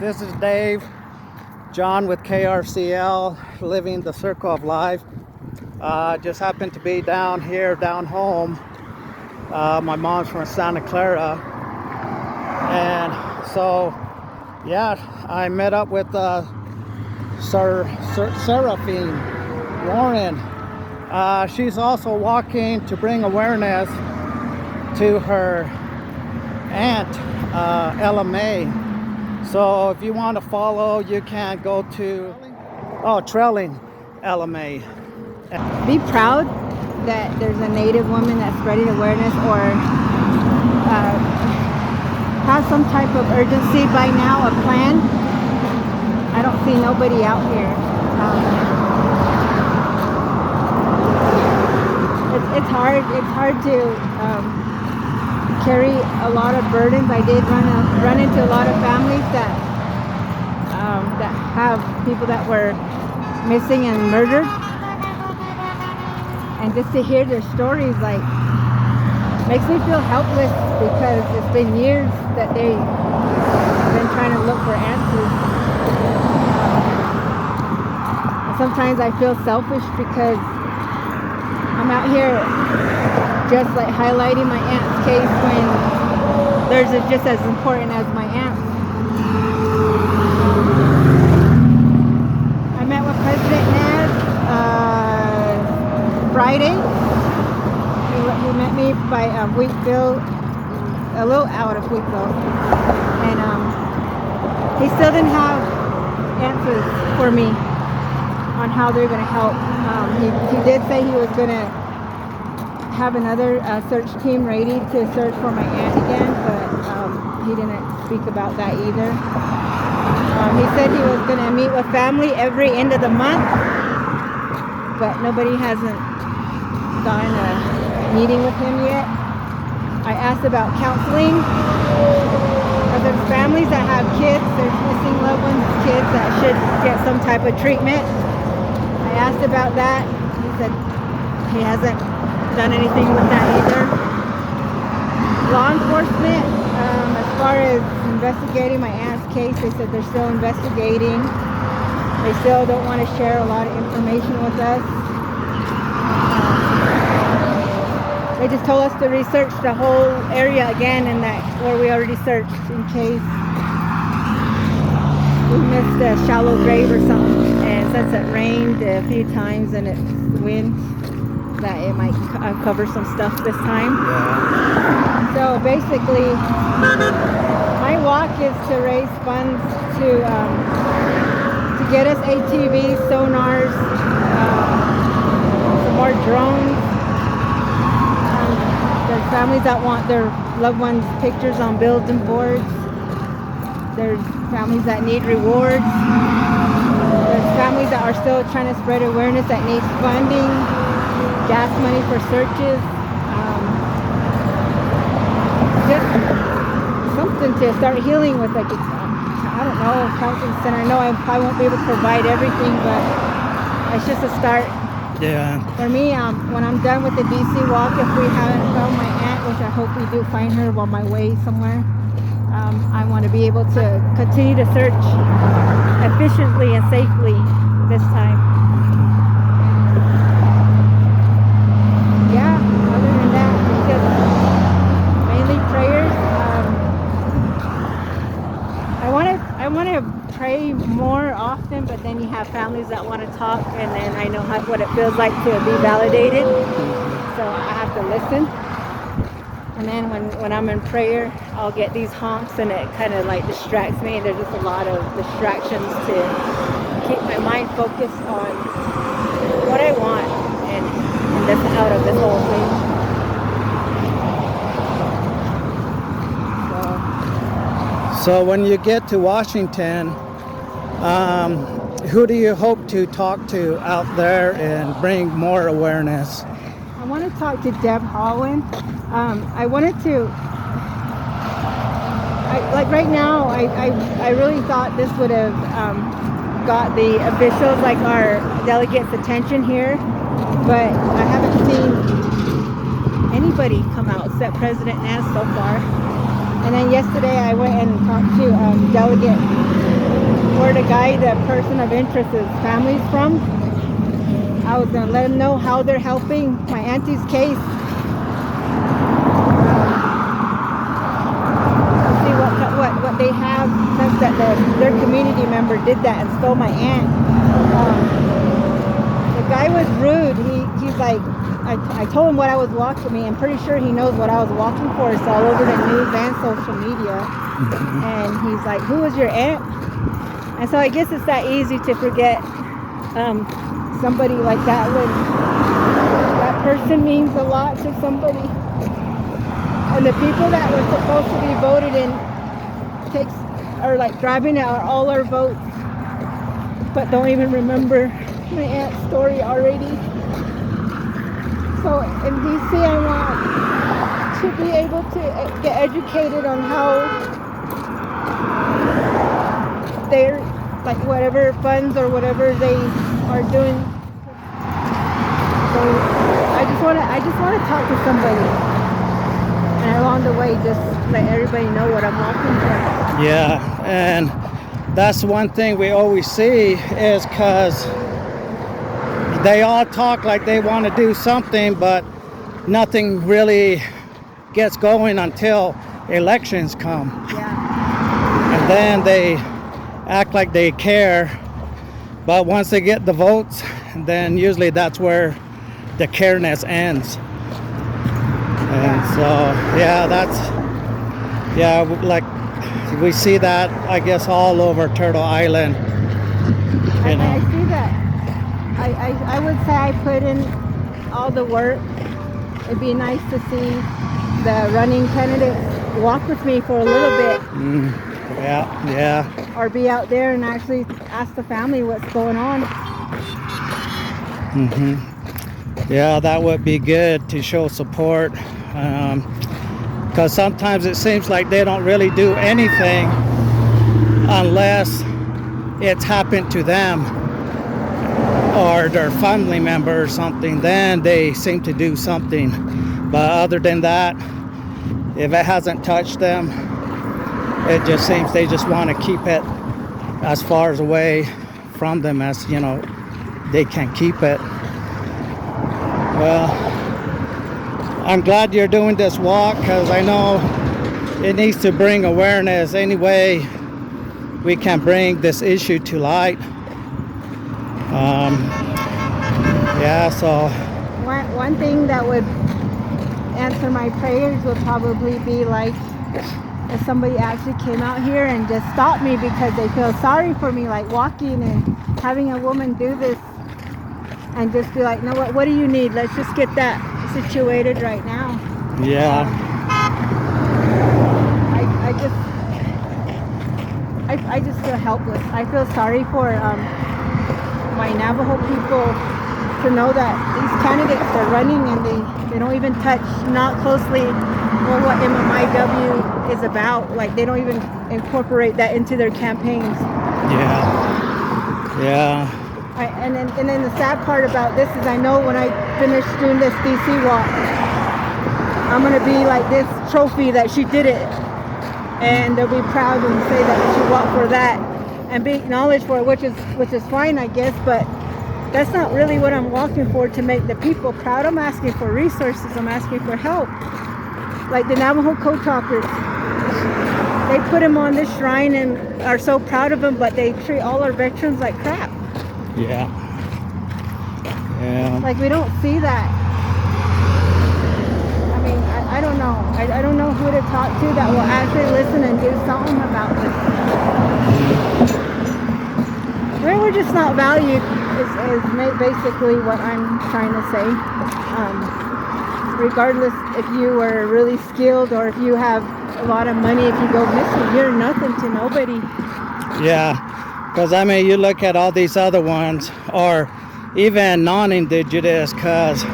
This is Dave, John with KRCL, living the circle of life. Just happened to be down home. My mom's from Santa Clara, and so yeah, I met up with SeraphineWarren. She's also walking to bring awareness to her aunt, Ella May. So if you want to follow, you can go to Trailing Ella May. Be proud that there's a Native woman that's spreading awareness, or has some type of urgency by now, a plan. I don't see nobody out here. It's hard to carry a lot of burdens. I did run into a lot of families that have people that were missing and murdered, and just to hear their stories makes me feel helpless, because it's been years that they've been trying to look for answers. Sometimes I feel selfish because I'm out here just highlighting my aunt's case when theirs is just as important as my aunt's. I met with President Naz Friday. He met me by Wheatville, a little out of Wheatville, and he still didn't have answers for me on how they're going to help. He did say he was going to have another search team ready to search for my aunt again, but he didn't speak about that either. He said he was going to meet with family every end of the month, but nobody hasn't gotten a meeting with him yet. I asked about counseling. There's families that have kids, there's missing loved ones, kids that should get some type of treatment. I asked about that. He said he hasn't done anything with that either. Law enforcement, as far as investigating my aunt's case, they said they're still investigating. They still don't want to share a lot of information with us. They just told us to research the whole area again, and that where we already searched, in case we missed a shallow grave or something. And since it rained a few times and it's wind, that it might uncover some stuff this time. Yeah. So basically, my walk is to raise funds to get us ATVs, sonars, some more drones. There's families that want their loved ones' pictures on bulletin boards. There's families that need rewards. There's families that are still trying to spread awareness that needs funding, gas money for searches. Just something to start healing with. I don't know, counseling center. I know I probably won't be able to provide everything, but it's just a start. Yeah. For me, when I'm done with the DC walk, if we haven't found my aunt, which I hope we do find her on my way somewhere, I want to be able to continue to search efficiently and safely this time. Yeah, other than that, it's just mainly prayers. I want to pray more often, but then you have families that want to talk, and then I know what it feels like to be validated, so I have to listen. And then when I'm in prayer, I'll get these honks, and it kind of distracts me. There's just a lot of distractions to keep my mind focused on what I want and just out of this whole thing. So when you get to Washington, who do you hope to talk to out there and bring more awareness? I want to talk to Deb Holland. I wanted to, right now, I really thought this would have got the officials, our delegates' attention here, but I haven't seen anybody come out except President Naz so far. And then yesterday I went and talked to Delegate where the guy, the person of interest, his family's from. I was gonna let him know how they're helping my auntie's case. See what they have, since that their community member did that and stole my aunt. The guy was rude. He's like, I told him what I was walking me. I'm pretty sure he knows what I was walking for. It's all over the news and social media. And he's like, who was your aunt? And so I guess it's that easy to forget somebody like that when that person means a lot to somebody. And the people that were supposed to be voted in are like driving out all our votes, but don't even remember my aunt's story already. So in DC, I want to be able to get educated on how they're, like, whatever funds or whatever they are doing. So I just want to talk to somebody, and along the way, just let everybody know what I'm walking for. Yeah, and that's one thing we always see is because they all talk like they want to do something, but nothing really gets going until elections come. Yeah. And then they act like they care, but once they get the votes, then usually that's where the careness ends. And so, like we see that, I guess, all over Turtle Island. I see that. I would say I put in all the work. It'd be nice to see the running candidates walk with me for a little bit. Yeah. Or be out there and actually ask the family what's going on. Yeah, that would be good to show support. Because sometimes it seems like they don't really do anything unless it's happened to them or their family member or something. Then they seem to do something. But other than that, if it hasn't touched them, it just seems they just want to keep it as far away from them as, they can keep it. Well, I'm glad you're doing this walk, because I know it needs to bring awareness. Any way we can bring this issue to light. So one thing that would answer my prayers would probably be like if somebody actually came out here and just stopped me because they feel sorry for me, like walking and having a woman do this, and just be like, no, what do you need? Let's just get that situated right now. Yeah. I just feel helpless. I feel sorry for my Navajo people to know that these candidates are running and they don't even touch, not closely, or what MMIW is about. Like, they don't even incorporate that into their campaigns. Yeah. And then the sad part about this is I know when I finish doing this DC walk, I'm going to be like this trophy that she did it. And they'll be proud and say that she walked for that and be acknowledged for it, which is fine, I guess. But that's not really what I'm walking for, to make the people proud. I'm asking for resources. I'm asking for help. Like the Navajo Code Talkers. They put him on this shrine and are so proud of him, but they treat all our veterans like crap. Yeah. Like, we don't see that. I mean, I don't know. I don't know who to talk to that will actually listen and do something about this. We're just not valued is basically what I'm trying to say. Regardless if you are really skilled or if you have a lot of money, if you go missing, you're nothing to nobody. Yeah. Because, I mean, you look at all these other ones, or even non-indigenous, because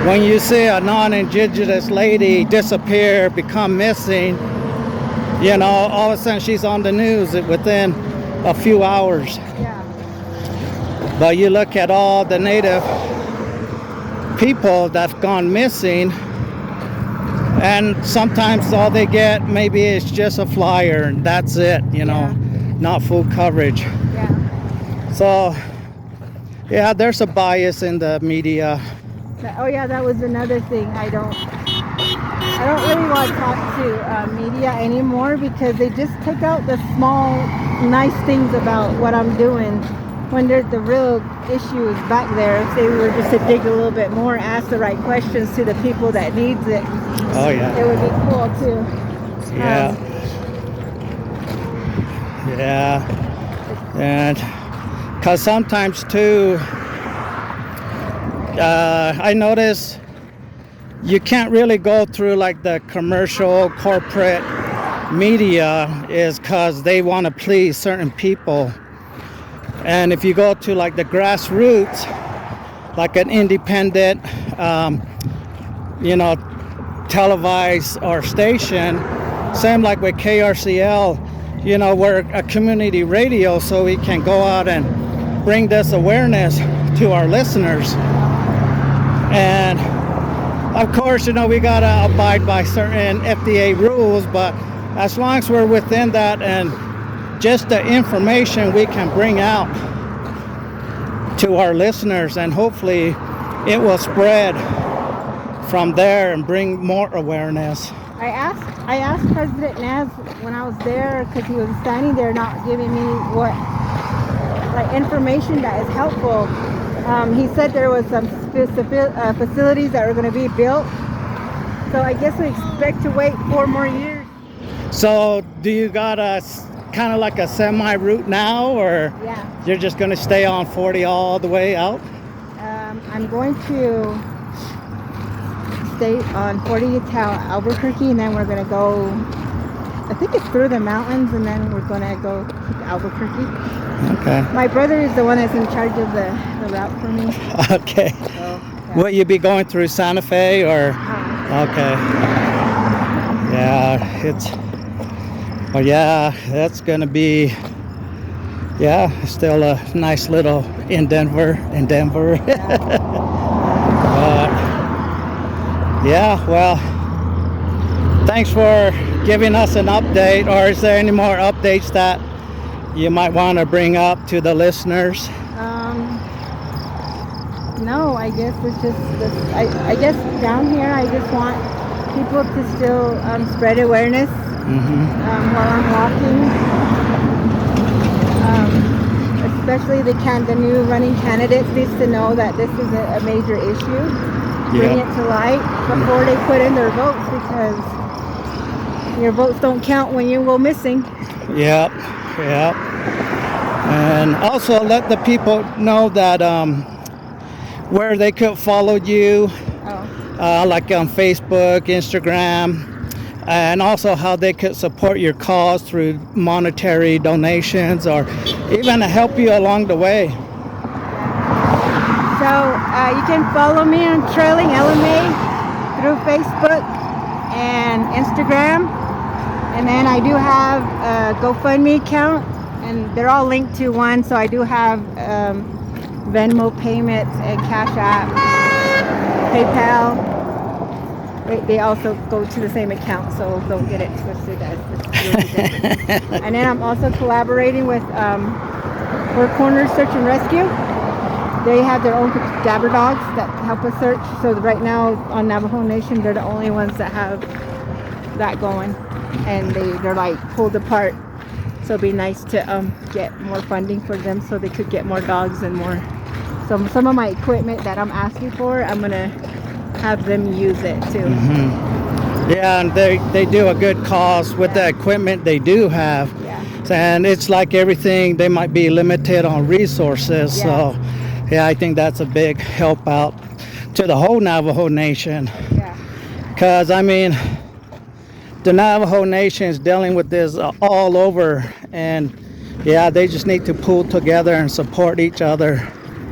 when you see a non-indigenous lady disappear, become missing, all of a sudden she's on the news within a few hours. Yeah. But you look at all the native people that've gone missing, and sometimes all they get maybe is just a flyer, and that's it, Yeah. not full coverage. Yeah. So, yeah, there's a bias in the media. Oh yeah, that was another thing. I don't really want to talk to media anymore because they just take out the small, nice things about what I'm doing. When the real issue is back there, if they were just to dig a little bit more, ask the right questions to the people that needs it. Oh yeah. It would be cool too. Yeah. Yeah. And because sometimes too, I notice you can't really go through like the commercial corporate media is because they want to please certain people. And if you go to like the grassroots, like an independent, televised or station, same like with KRCL, we're a community radio, so we can go out and bring this awareness to our listeners. And of course, we gotta abide by certain FDA rules, but as long as we're within that and just the information we can bring out to our listeners, and hopefully it will spread from there and bring more awareness. I asked President Naz when I was there, because he was standing there not giving me information that is helpful. He said there was some facilities that were going to be built, so I guess we expect to wait 4 more years. So do you got a kind of like a semi route now, or yeah, you're just going to stay on 40 all the way out? I'm going to stay on 40 to Albuquerque, and then we're going to go, I think it's through the mountains, and then we're going to go to Albuquerque. Okay. My brother is the one that's in charge of the route for me. Okay. So, yeah. Will you be going through Santa Fe or? Okay. Yeah, well, yeah, that's going to be, still a nice little in Denver. Well, thanks for giving us an update. Or is there any more updates that you might want to bring up to the listeners? No, I guess it's just this. I guess down here, I just want people to still spread awareness while I'm walking. Especially the new running candidates needs to know that this is a major issue. Bring it to light before they put in their votes, because your votes don't count when you go missing. Yep. And also let the people know that where they could follow you, like on Facebook, Instagram, and also how they could support your cause through monetary donations or even to help you along the way. So you can follow me on Trailing LMA through Facebook and Instagram, and then I do have a GoFundMe account, and they're all linked to one. So I do have Venmo payments and Cash App, PayPal. They also go to the same account, so don't get it twisted. And then I'm also collaborating with Four Corners Search and Rescue. They have their own cadaver dogs that help us search. So right now on Navajo Nation, they're the only ones that have that going, and they're like pulled apart. So it'd be nice to get more funding for them, so they could get more dogs and more. So some of my equipment that I'm asking for, I'm gonna have them use it too. Yeah, and they do a good cause with the equipment they do have. Yeah. And it's like everything, they might be limited on resources. Yeah. So yeah, I think that's a big help out to the whole Navajo Nation. Yeah. Because I mean, the Navajo Nation is dealing with this all over, and yeah, they just need to pull together and support each other.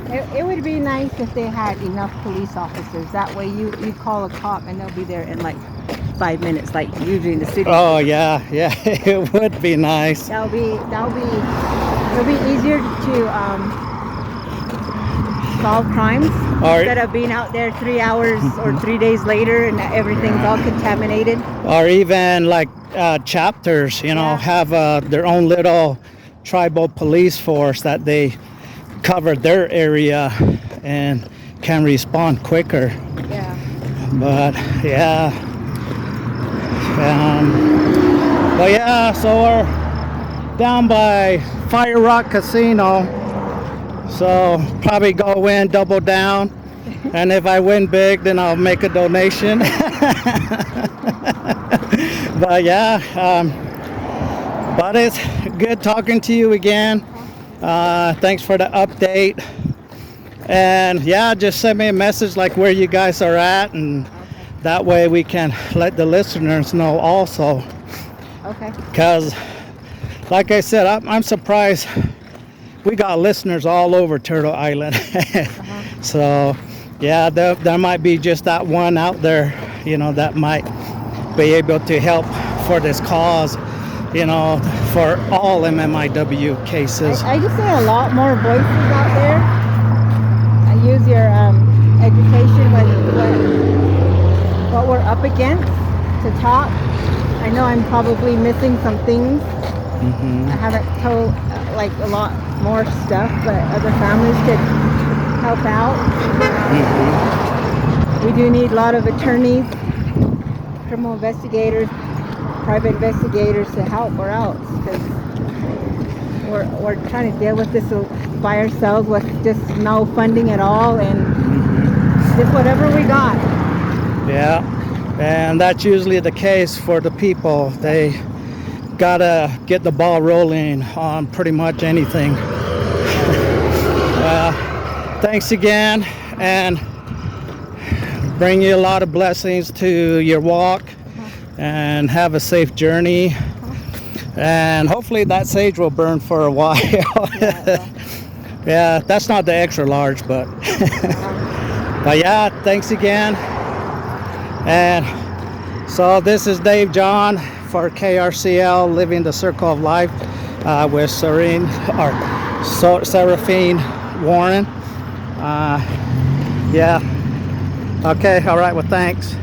It would be nice if they had enough police officers. That way you call a cop and they'll be there in like 5 minutes, like usually in the city. Oh yeah, it would be nice. It'll be easier to solve crimes instead of being out there 3 hours or 3 days later and everything's all contaminated. Or even like chapters, have their own little tribal police force that they cover their area and can respond quicker. Yeah. But yeah, but yeah, so we're down by Fire Rock Casino, so probably go in, double down, and if I win big, then I'll make a donation. But yeah, but it's good talking to you again. Thanks for the update. And yeah, just send me a message like where you guys are at, and that way we can let the listeners know also. Okay. Because like I said, I'm surprised we got listeners all over Turtle Island. So yeah, there might be just that one out there, that might be able to help for this cause, for all MMIW cases. I just say a lot more voices out there. Use your education with what we're up against to talk. I know I'm probably missing some things. I haven't told like a lot more stuff, but other families could help out. We do need a lot of attorneys, criminal investigators, private investigators to help or else, because we're trying to deal with this by ourselves with just no funding at all and just whatever we got. Yeah, and that's usually the case for the people. They gotta get the ball rolling on pretty much anything. Thanks again, and bring you a lot of blessings to your walk, and have a safe journey. And hopefully that sage will burn for a while. Yeah, that's not the extra large, but but yeah, thanks again. And so this is Dave John for KRCL, Living the Circle of Life, with SeraphineWarren. Yeah. Okay. All right. Well, thanks.